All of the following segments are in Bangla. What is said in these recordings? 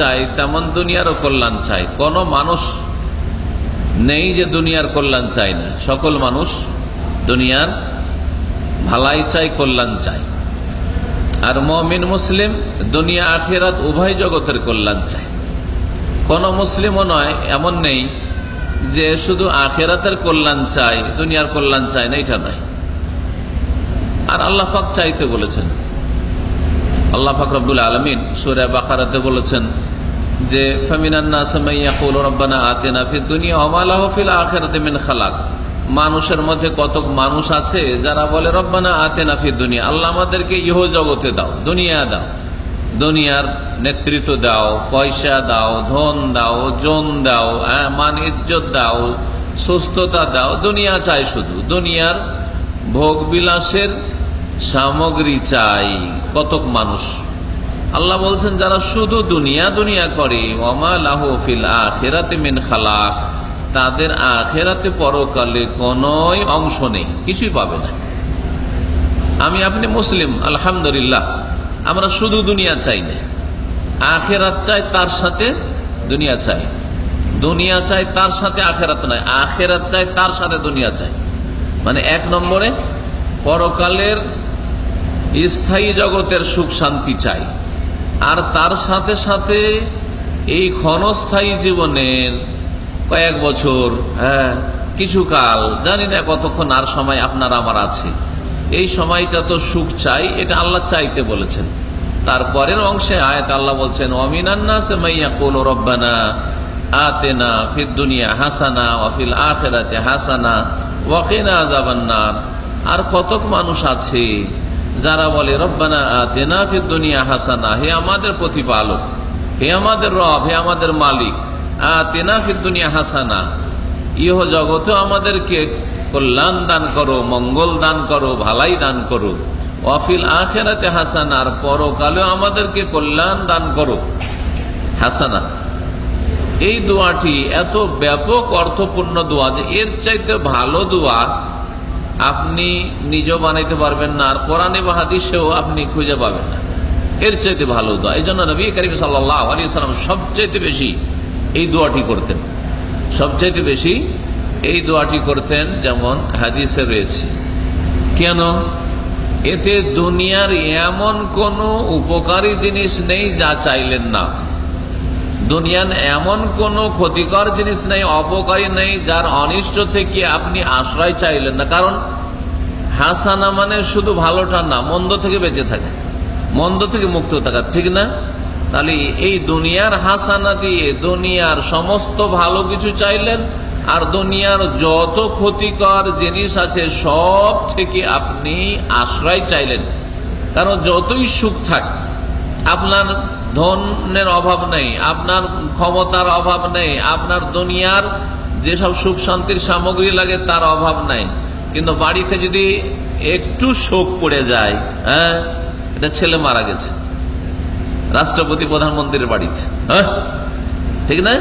চাই তেমন দুনিয়ারও কল্যাণ চাই। কোন মানুষ নেই যে দুনিয়ার কল্যাণ চাই না। সকল মানুষ দুনিয়ার ভালাই চাই, কল্যাণ চাই। আর মুমিন মুসলিম দুনিয়া আখিরাত উভয় জগতের কল্যাণ চাই। কোন মুসলিমও নয় এমন নেই যে শুধু আখিরাতের কল্যাণ চাই, দুনিয়ার কল্যাণ চাই না, এটা নয়। আর আল্লাহ পাক চাইতে বলেছেন। আল্লাহ পাক রব্বুল আলামিন সূরা বাকারাতে বলেছেন যে ফামিনান নাস মান ইয়াকুলু রাব্বানা আতিনা ফিদ দুনিয়া ওয়া মা লাহু ফিল আখিরাতি মিন খালাক। মানুষের মধ্যে কতক মানুষ আছে যারা বলে রব্বানা আতিনা ফিদ দুনিয়া, আল্লাহ আমাদেরকে ইহ জগতে দাও, দুনিয়া দাও, দুনিয়ার নেতৃত্ব দাও, পয়সা দাও, ধন দাও, জন দাও, মান ইজ্জত দাও, সুস্থতা দাও। দুনিয়া চাই, শুধু দুনিয়ার ভোগ বিলাসের সামগ্রী চাই কতক মানুষ। আল্লাহ বলছেন যারা শুধু দুনিয়া দুনিয়া করে ওয়ামা লাহু ফিল আখিরাতি মিন খালাক, তাদের আখিরাতে পরকালে কোনো অংশ নেই, কিছুই পাবে না। আমি আপনি মুসলিম আলহামদুলিল্লাহ, আমরা শুধু দুনিয়া চাই না, আখিরাত চাই, তার সাথে দুনিয়া চাই। দুনিয়া চাই তার সাথে আখিরাত নয়, আখিরাত চাই তার সাথে দুনিয়া চাই। মানে এক নম্বরে পরকালের স্থায়ী জগতের সুখ শান্তি চাই, আর তার সাথে সাথে এই ক্ষণস্থায়ী জীবনের কয়েক বছর, কিছু কাল, জানি না কতক্ষণ আর সময় আপনার আমার আছে, এই সময়টা তো সুখ চাই, এটা আল্লাহ চাইতে বলেছেন। তারপরের অংশে আয়াত আল্লাহ বলছেন ওয়ামিনান নাস মান ইয়াকুলু রাব্বানা আতিনা ফিদ দুনিয়া হাসানা ওয়া ফিল আখিরাতি হাসানা ওয়া কিনা আযাবান নার। আর কতক মানুষ আছে যারা বলে রব্বানা আতিনা ফিদ দুনিয়া হাসানা, হে আমাদের প্রতিপালক, হে আমাদের রব, হে আমাদের মালিক, আতিনা ফিদ দুনিয়া হাসানা, ইহ জগতে আমাদেরকে কল্যাণ দান করো, মঙ্গল দান করো, ভালাই দান করো, ওয়া ফিল আখিরাতি হাসানা, আর পরকালেও আমাদেরকে কল্যাণ দান করো, হাসানা। এই দোয়াটি এত ব্যাপক অর্থপূর্ণ দোয়া যে এর চাইতে ভালো দোয়া আপনি নিজেও বানাইতে পারবেন না, আর কোরআনে বা হাদিসেও আপনি খুঁজে পাবেন না এর চাইতে ভালো দোয়া। এই জন্য নবী করিম সাল্লাল্লাহু আলাইহি ওয়াসাল্লাম সবচাইতে বেশি এই দোয়াটি করতেন, সবচাইতে বেশি এই দোয়াটি করতেন, যেমন হাদিসে রয়েছে। কেন? এতে দুনিয়ার এমন কোন উপকারী জিনিস নেই যা চাইলেন না, দুনিয়ার এমন কোন ক্ষতিকর জিনিস নেই, অপকারী নেই, যার অনিষ্ট থেকে আপনি আশ্রয় চাইলেন না। কারণ হাসানা মানে শুধু ভালোটা না, মন্দ থেকে বেঁচে থাকা, মন্দ থেকে মুক্ত থাকা, ঠিক না? তাহলে এই দুনিয়ার হাসানা দিয়ে দুনিয়ার সমস্ত ভালো কিছু চাইলেন, আর দুনিয়ার যত ক্ষতিকর জিনিস আছে সব থেকে আপনি আশ্রয় চাইলেন। কারণ যতই সুখ থাক, আপনার ধনের অভাব নেই, আপনার ক্ষমতার অভাব নেই, আপনার দুনিয়ার যেসব সুখ শান্তির সামগ্রী লাগে তার অভাব নাই, কিন্তু বাড়িতে যদি একটু শোক পড়ে যায়, এটা ছেলে মারা গেছে রাষ্ট্রপতি প্রধানমন্ত্রীর বাড়িতে, ঠিক না?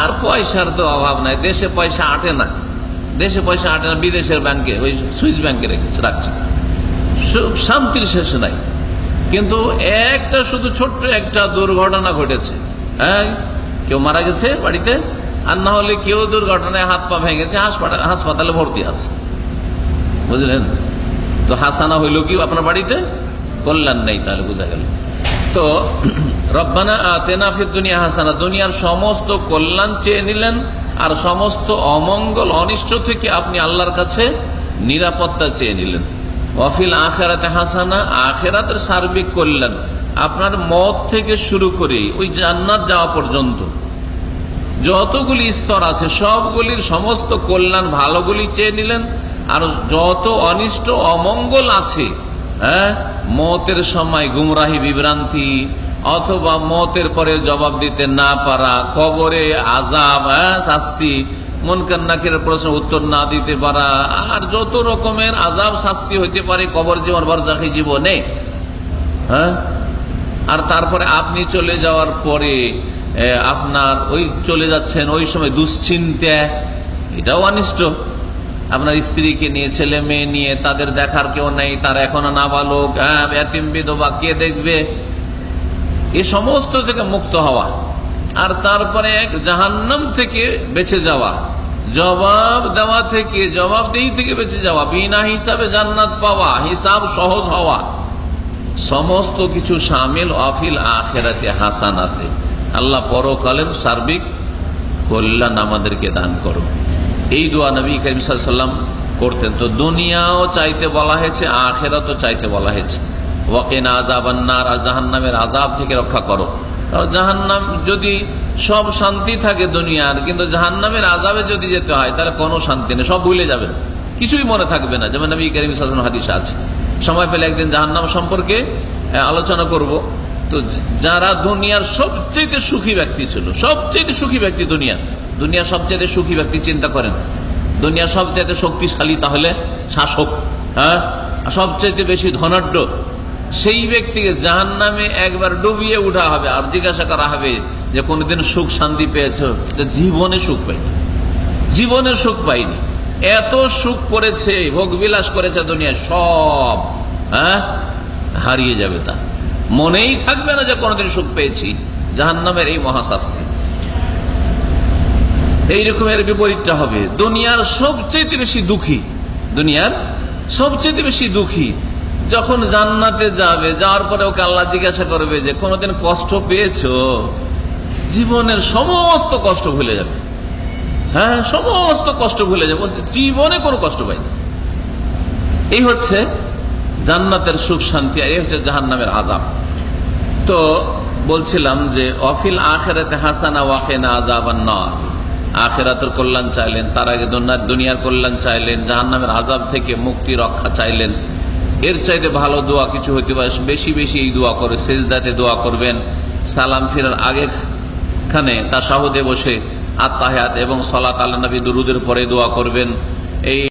আর পয়সার তো অভাব নাই, দেশে পয়সা আটে না, দেশে পয়সা আটে না, বিদেশের ব্যাংকে, ওই সুইস ব্যাংকে রাখছে, সুখ শান্তির শেষ নাই। কিন্তু একটা শুধু ছোট্ট একটা দুর্ঘটনা ঘটেছে, কেউ মারা গেছে বাড়িতে, আর না হলে কেউ দুর্ঘটনায় হাত পা ভেঙেছে, হাসপাতালে ভর্তি আছে, বুঝলেন? তো হাসানা হইল কি আপনার বাড়িতে? কল্যাণ নেই, তাহলে বোঝা গেল। তো রব্বানা আতিনা ফিদ দুনিয়া হাসানা, দুনিয়ার সমস্ত কল্যাণ চেয়ে নিলেন, আর সমস্ত অমঙ্গল অনিষ্ট থেকে আপনি আল্লাহর কাছে নিরাপত্তা চেয়ে নিলেন। ওয়া ফিল আখিরাতি হাসানা, আখিরাতের সার্বিক কল্যাণ, আপনার মত থেকে শুরু করে ওই জান্নাত যাওয়া পর্যন্ত যতগুলি স্তর আছে সবগুলির সমস্ত কল্যাণ ভালোগুলি চেয়ে নিলেন। আর যত অনিষ্ট অমঙ্গল আছে, মতের সময় গুমরাহি বিভ্রান্তি, অথবা মতের পরে জবাব দিতে না পারা, কবরে আযাব, শাস্তি, মুনকার নাকিরের প্রশ্ন উত্তর না দিতে পারা, আর যত রকমের আযাব শাস্তি হইতে পারে কবর জীবন, বারজাখী জীবনে। আর তারপরে আপনি চলে যাওয়ার পরে আপনার ওই চলে যাচ্ছেন ওই সময় দুশ্চিন্তা, এটাও অনিষ্ট। আপনার স্ত্রীকে নিয়ে, ছেলে মেয়ে নিয়ে, তাদের দেখার কেউ নেই, তারা এখনো নাবালক, এতিম বিধবা, কে দেখবে? এই সমস্ত থেকে মুক্ত হওয়া, আর তারপরে জাহান্নাম থেকে বেঁচে যাওয়া, জবাব দেওয়া থেকে, জবাবদেহি থেকে বেঁচে যাওয়া, বিনা হিসাবে জান্নাত পাওয়া, হিসাব সহজ হওয়া, সমস্ত কিছু শামিল আফিল আখিরাতে হাসানাতে। আল্লাহ পরকালের সার্বিক কল্যাণ আমাদেরকে দান করো। এই দোয়া নবী করিম সাল্লাল্লাহু আলাইহি ওয়াসাল্লাম করতেন। তো দুনিয়াও চাইতে বলা হয়েছে, আখিরাতও চাইতে বলা হয়েছে। ওয়াকিনা আযাবান নার, আর জাহান্নামের আযাব থেকে রক্ষা করো। জাহান্নাম যদি সব শান্তি থাকে দুনিয়ার, কিন্তু জাহান্নামের আযাবে যদি যেতে হয় তাহলে কোনো শান্তি নেই, সব ভুলে যাবেন, কিছুই মনে থাকবে না। যেমন নবী করিম সাল্লাল্লাহু আলাইহি ওয়াসাল্লাম হাদিসে আছে, সময় পেলে একদিন জাহান্নাম সম্পর্কে আলোচনা করব। তো যারা দুনিয়ার সবচেয়ে সুখী ব্যক্তি ছিল, সবচেয়ে সুখী ব্যক্তি দুনিয়ার সবচেয়ে সুখী ব্যক্তি, চিন্তা করেন, দুনিয়ার সবচেয়ে শক্তিশালী তাহলে শাসক, হ্যাঁ, সবচেয়ে বেশি ধনাঢ্য, সেই ব্যক্তিকে জাহান্নামে একবার ডুবিয়ে উঠা হবে আর জিজ্ঞাসা করা হবে যে কোনদিন সুখ শান্তি পেয়েছ? জীবনে সুখ পাইনি, জীবনে সুখ পাইনি। এত সুখ করেছে, ভোগ বিলাস করেছে দুনিয়ায়, সব হারিয়ে যাবে, তা মনেই থাকবে না যে কোনদিন সুখ পেয়েছি। জাহান্নামের এই মহাশাস্তি। এইরকমের বিপরীতটা হবে, দুনিয়ার সবচেয়ে বেশি দুঃখী, দুনিয়ার সবচেয়ে বেশি দুঃখী যখন জান্নাতে যাবে, যাওয়ার পরে ওকে আল্লাহ জিজ্ঞাসা করবে যে কোনদিন কষ্ট পেয়েছো? জীবনের সমস্ত কষ্ট ভুলে যাবে, হ্যাঁ, সমস্ত কষ্ট ভুলে যাবে, জীবনে কোনো কষ্ট পাইনি। এই হচ্ছে জান্নাতের সুখ শান্তি, এই হচ্ছে জাহান্নামের আযাব। তো বলছিলাম যে অফিল আখিরাতে হাসানা ওয়াকিনা আযাবান নার, আখিরাতের কল্যাণ চাইলেন, তার আগে দুনিয়ার কল্যাণ চাইলেন, জাহান্নামের আযাব থেকে মুক্তি রক্ষা চাইলেন। এর চাইতে ভালো দোয়া কিছু হইতে পারে। বেশি বেশি এই দোয়া করে সেজদাতে দোয়া করবেন, সালাম ফিরার আগে খানে তাশাহুদে বসে আত্তাহিয়াত এবং সালাত আলা নবী দুরুদের পরে দোয়া করবেন। এই